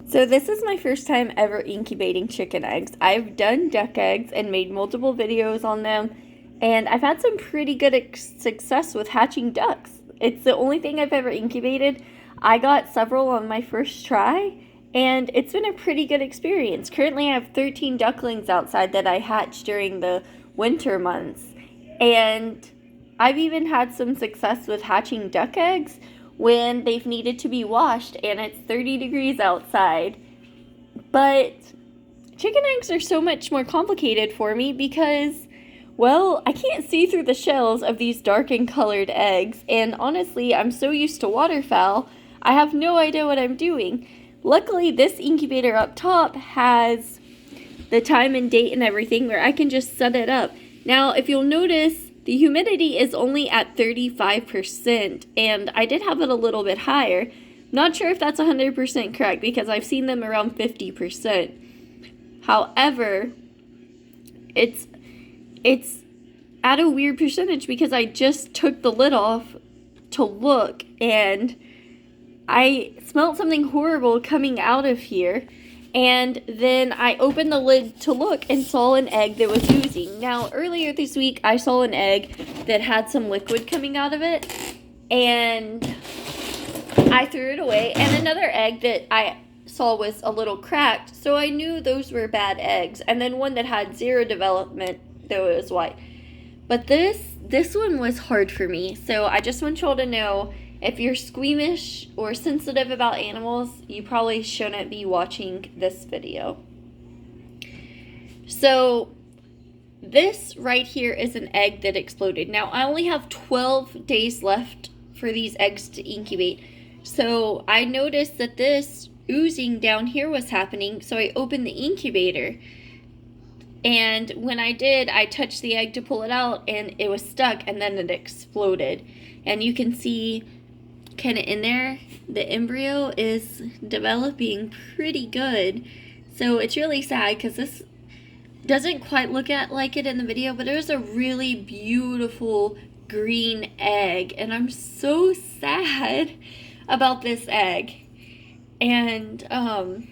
So this is my first time ever incubating chicken eggs. I've done duck eggs and made multiple videos on them, and I've had some pretty good success with hatching ducks. It's the only thing I've ever incubated. I got several on my first try, and it's been a pretty good experience. Currently I have 13 ducklings outside that I hatched during the winter months, and I've even had some success with hatching duck eggs when they've needed to be washed and it's 30 degrees outside. But chicken eggs are so much more complicated for me because, well, I can't see through the shells of these darkened colored eggs, and honestly, I'm so used to waterfowl, I have no idea what I'm doing. Luckily, this incubator up top has the time and date and everything where I can just set it up. Now, if you'll notice, the humidity is only at 35%, and I did have it a little bit higher. Not sure if that's 100% correct because I've seen them around 50%. However, it's at a weird percentage because I just took the lid off to look, and I smelled something horrible coming out of here. And then I opened the lid to look and saw an egg that was oozing. Now, earlier this week, I saw an egg that had some liquid coming out of it, and I threw it away. And another egg that I saw was a little cracked, so I knew those were bad eggs. And then one that had zero development, though it was white. But this one was hard for me, so I just want y'all to know, if you're squeamish or sensitive about animals, you probably shouldn't be watching this video. So this right here is an egg that exploded. Now I only have 12 days left for these eggs to incubate. So I noticed that this oozing down here was happening, so I opened the incubator. And when I did, I touched the egg to pull it out and it was stuck, and then it exploded. And you can see kind of in there, the embryo is developing pretty good. So it's really sad because this doesn't quite look like it in the video, but it was a really beautiful green egg, and I'm so sad about this egg. And I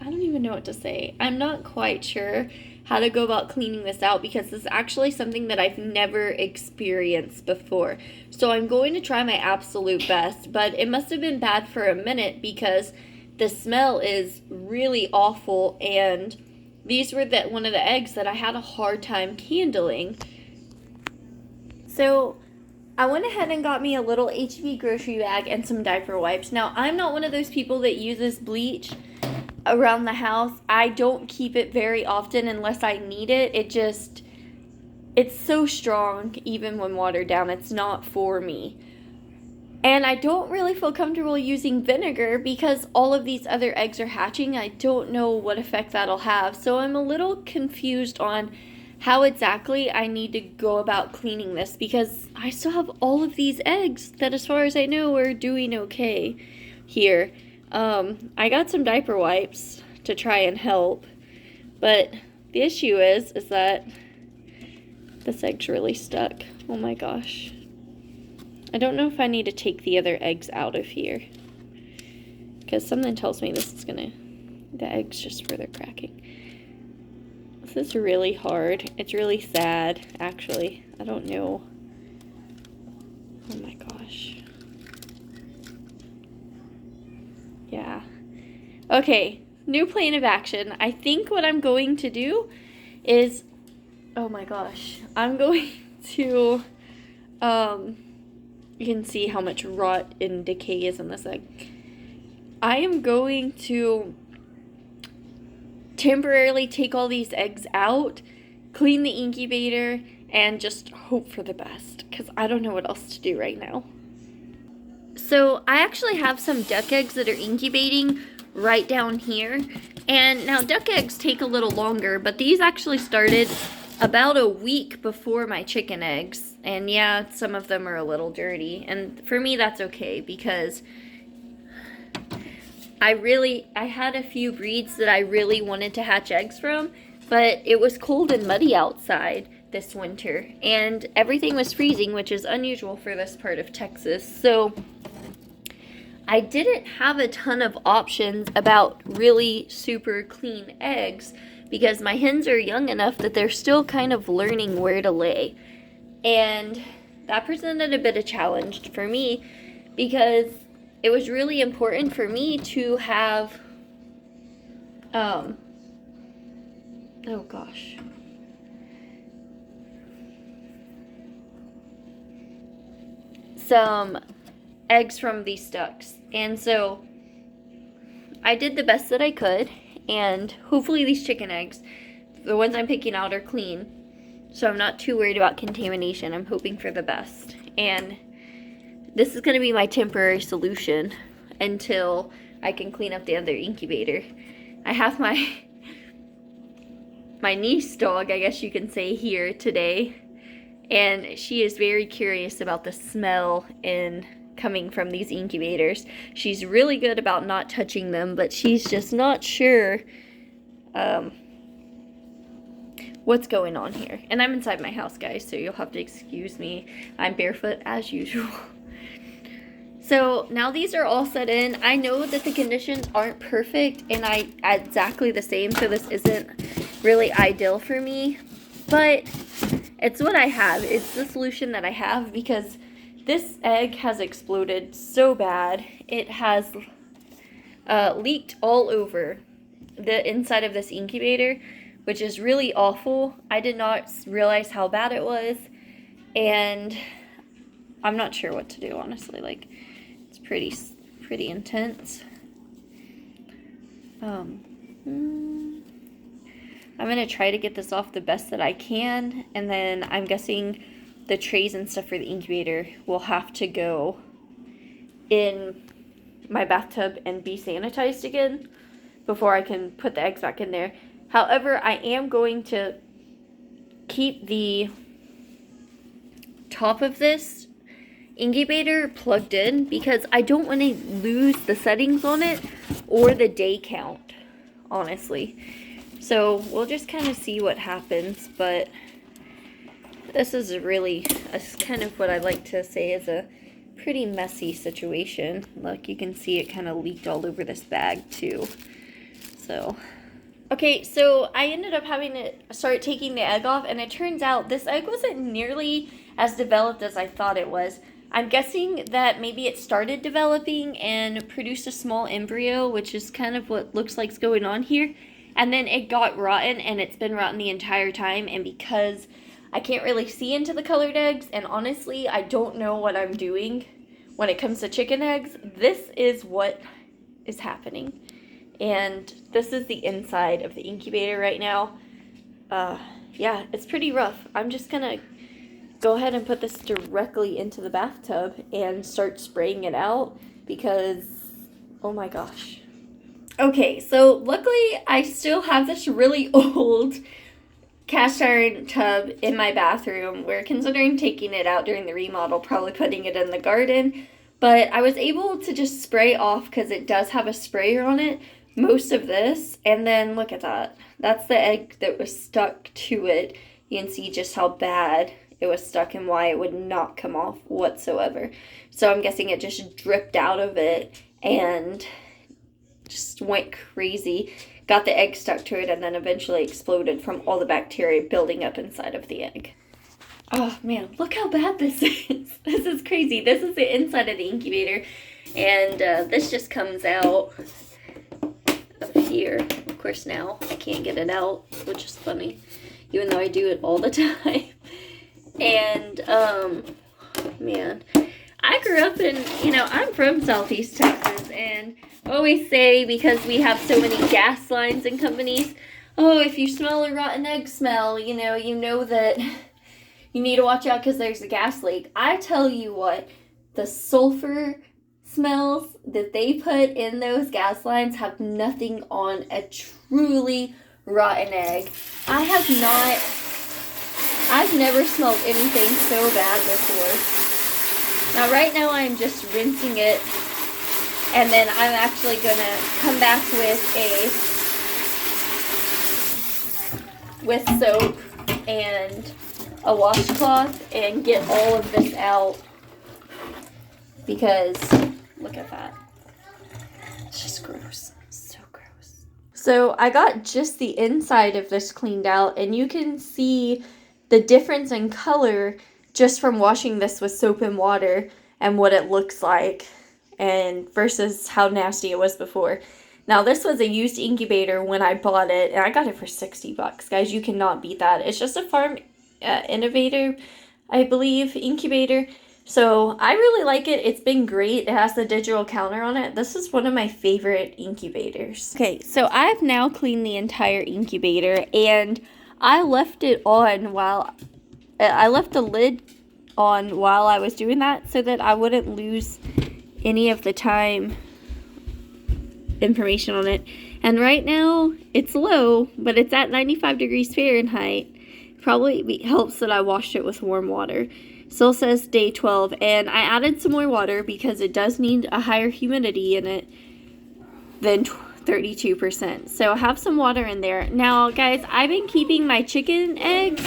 don't even know what to say. I'm not quite sure how to go about cleaning this out because this is actually something that I've never experienced before. So I'm going to try my absolute best, but it must have been bad for a minute because the smell is really awful, and these were one of the eggs that I had a hard time handling. So I went ahead and got me a little HB grocery bag and some diaper wipes. Now, I'm not one of those people that uses bleach around the house. I don't keep it very often unless I need it. It's so strong even when watered down. It's not for me. And I don't really feel comfortable using vinegar because all of these other eggs are hatching. I don't know what effect that'll have. So I'm a little confused on how exactly I need to go about cleaning this because I still have all of these eggs that, as far as I know, are doing okay here. I got some diaper wipes to try and help, but the issue is that this egg's really stuck. Oh my gosh. I don't know if I need to take the other eggs out of here because something tells me the egg's just further cracking. This is really hard. It's really sad, actually. I don't know. Oh my gosh. Yeah. Okay, new plan of action. I think what I'm going to do is, oh my gosh, I'm going to, you can see how much rot and decay is in this egg. I am going to temporarily take all these eggs out, clean the incubator, and just hope for the best, because I don't know what else to do right now. So I actually have some duck eggs that are incubating right down here. And now duck eggs take a little longer, but these actually started about a week before my chicken eggs. And yeah, some of them are a little dirty. And for me, that's okay because I had a few breeds that I really wanted to hatch eggs from, but it was cold and muddy outside this winter. And everything was freezing, which is unusual for this part of Texas. So I didn't have a ton of options about really super clean eggs because my hens are young enough that they're still kind of learning where to lay. And that presented a bit of challenge for me because it was really important for me to have, oh gosh. Some eggs from these ducks. And so I did the best that I could, and hopefully these chicken eggs, the ones I'm picking out, are clean. So I'm not too worried about contamination. I'm hoping for the best. And this is going to be my temporary solution until I can clean up the other incubator. I have my niece dog, I guess you can say, here today. And she is very curious about the smell coming from these incubators. She's really good about not touching them, but she's just not sure what's going on here. And I'm inside my house, guys, so you'll have to excuse me. I'm barefoot as usual. So now these are all set in. I know that the conditions aren't perfect and exactly the same, so this isn't really ideal for me, but it's what I have. It's the solution that I have because this egg has exploded so bad. It has leaked all over the inside of this incubator, which is really awful. I did not realize how bad it was, and I'm not sure what to do, honestly. Like, it's pretty intense. I'm gonna try to get this off the best that I can, and then I'm guessing the trays and stuff for the incubator will have to go in my bathtub and be sanitized again before I can put the eggs back in there. However, I am going to keep the top of this incubator plugged in because I don't want to lose the settings on it or the day count, honestly. So we'll just kind of see what happens, but this is really kind of what I like to say is a pretty messy situation. Look, you can see it kind of leaked all over this bag too. So, okay, so I ended up having to start taking the egg off, and it turns out this egg wasn't nearly as developed as I thought it was. I'm guessing that maybe it started developing and produced a small embryo, which is kind of what looks like's going on here. And then it got rotten, and it's been rotten the entire time. And because I can't really see into the colored eggs, and honestly, I don't know what I'm doing when it comes to chicken eggs, this is what is happening. And this is the inside of the incubator right now. Yeah, it's pretty rough. I'm just gonna go ahead and put this directly into the bathtub and start spraying it out because, oh my gosh. Okay, so luckily I still have this really old cast iron tub in my bathroom. We're considering taking it out during the remodel, probably putting it in the garden. But I was able to just spray off, because it does have a sprayer on it, most of this. And then look at that. That's the egg that was stuck to it. You can see just how bad it was stuck and why it would not come off whatsoever. So I'm guessing it just dripped out of it and just went crazy, got the egg stuck to it, and then eventually exploded from all the bacteria building up inside of the egg. Oh man, look how bad this is. This is crazy. This is the inside of the incubator, and this just comes out of here. Of course now I can't get it out, which is funny, even though I do it all the time. And man, I grew up in, I'm from Southeast Texas, and always say, because we have so many gas lines and companies, oh, if you smell a rotten egg smell, you know that you need to watch out because there's a gas leak. I tell you what, the sulfur smells that they put in those gas lines have nothing on a truly rotten egg. I've never smelled anything so bad before. Now right now I'm just rinsing it, and then I'm actually gonna come back with soap and a washcloth and get all of this out, because look at that. It's just gross. So gross. So I got just the inside of this cleaned out, and you can see the difference in color just from washing this with soap and water and what it looks like and versus how nasty it was before. Now, this was a used incubator when I bought it, and I got it for $60. Guys, you cannot beat that. It's just a farm innovator, I believe, incubator. So I really like it. It's been great. It has the digital counter on it. This is one of my favorite incubators. Okay, so I've now cleaned the entire incubator, and I left it on while I left the lid on while I was doing that so that I wouldn't lose any of the time information on it. And right now it's low, but it's at 95 degrees Fahrenheit. Probably helps that I washed it with warm water. Still says day 12, and I added some more water because it does need a higher humidity in it than 32%. So I have some water in there. Now, guys, I've been keeping my chicken eggs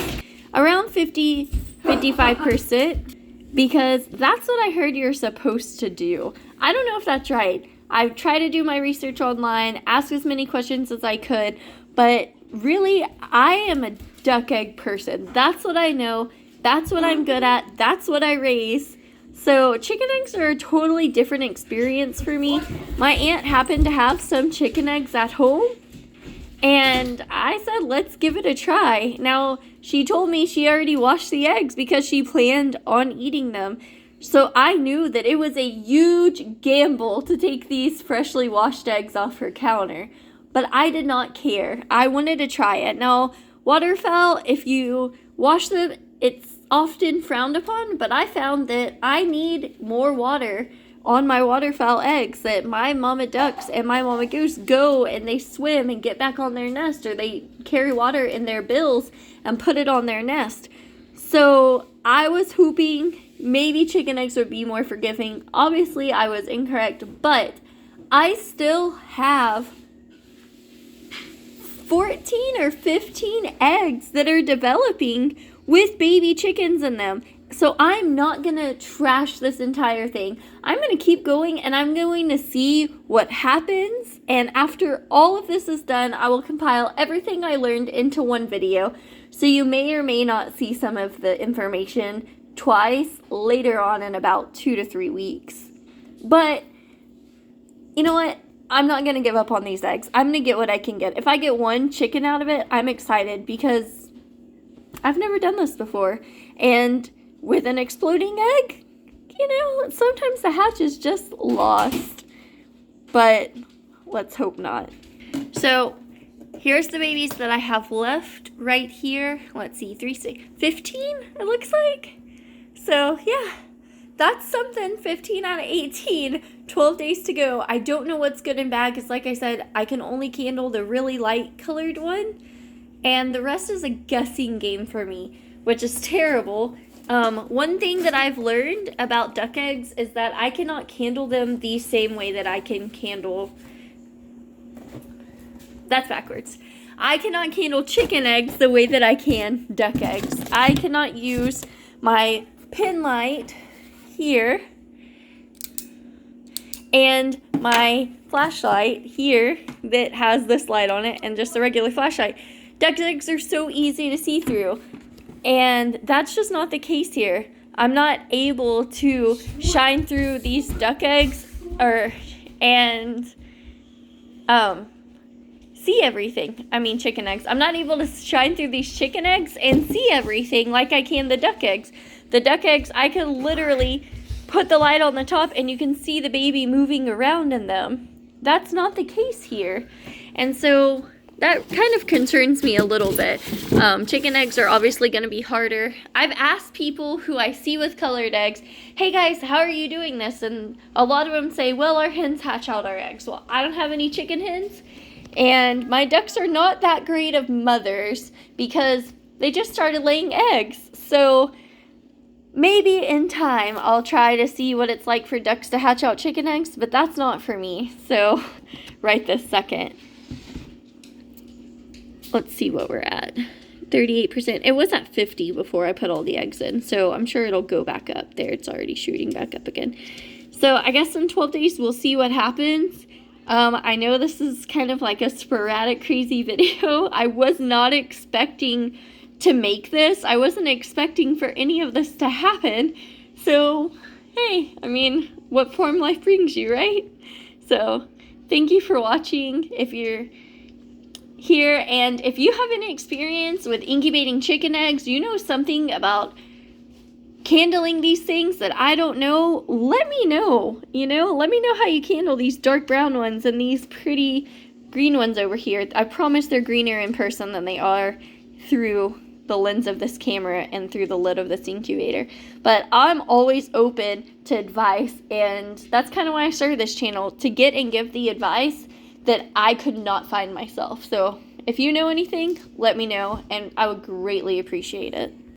around 55% because that's what I heard you're supposed to do. I don't know if that's right. I've tried to do my research online, ask as many questions as I could, but really, I am a duck egg person. That's what I know. That's what I'm good at. That's what I raise. So chicken eggs are a totally different experience for me. My aunt happened to have some chicken eggs at home, and I said, let's give it a try. Now, she told me she already washed the eggs because she planned on eating them. So I knew that it was a huge gamble to take these freshly washed eggs off her counter. But I did not care. I wanted to try it. Now, waterfowl, if you wash them, it's often frowned upon, but I found that I need more water on my waterfowl eggs, that my mama ducks and my mama goose go and they swim and get back on their nest, or they carry water in their bills and put it on their nest. So I was hoping maybe chicken eggs would be more forgiving. Obviously, I was incorrect, but I still have 14 or 15 eggs that are developing with baby chickens in them. So I'm not going to trash this entire thing. I'm going to keep going, and I'm going to see what happens. And after all of this is done, I will compile everything I learned into one video. So you may or may not see some of the information twice later on in about 2 to 3 weeks. But you know what? I'm not going to give up on these eggs. I'm going to get what I can get. If I get one chicken out of it, I'm excited because I've never done this before. And with an exploding egg, you know, sometimes the hatch is just lost. But let's hope not. So here's the babies that I have left right here. Let's see, 15, it looks like. So yeah, that's something. 15 out of 18, 12 days to go. I don't know what's good and bad because, like I said, I can only handle the really light colored one. And the rest is a guessing game for me, which is terrible. One thing that I've learned about duck eggs is that I cannot candle them the same way that I can candle... That's backwards. I cannot candle chicken eggs the way that I can duck eggs. I cannot use my pin light here and my flashlight here that has this light on it and just a regular flashlight. Duck eggs are so easy to see through, and that's just not the case here. I'm not able to shine through these duck eggs and see everything. I mean chicken eggs. I'm not able to shine through these chicken eggs and see everything like I can the duck eggs. The duck eggs, I can literally put the light on the top and you can see the baby moving around in them. That's not the case here. And so that kind of concerns me a little bit. Chicken eggs are obviously going to be harder. I've asked people who I see with colored eggs, hey guys, how are you doing this? And a lot of them say, well, our hens hatch out our eggs. Well, I don't have any chicken hens. And my ducks are not that great of mothers because they just started laying eggs. So maybe in time I'll try to see what it's like for ducks to hatch out chicken eggs, but that's not for me. So right this second. Let's see what we're at. 38%. It was at 50 before I put all the eggs in, so I'm sure it'll go back up. There, it's already shooting back up again. So I guess in 12 days we'll see what happens. I know this is kind of like a sporadic, crazy video. I was not expecting to make this. I wasn't expecting for any of this to happen. So, hey, I mean, what form life brings you, right? So, thank you for watching if you're here. And if you have any experience with incubating chicken eggs, you know something about candling these things that I don't know, let me know. Let me know how you candle these dark brown ones and these pretty green ones over here. I promise they're greener in person than they are through the lens of this camera and through the lid of this incubator. But I'm always open to advice, and that's kind of why I started this channel, to get and give the advice that I could not find myself. So if you know anything, let me know, and I would greatly appreciate it.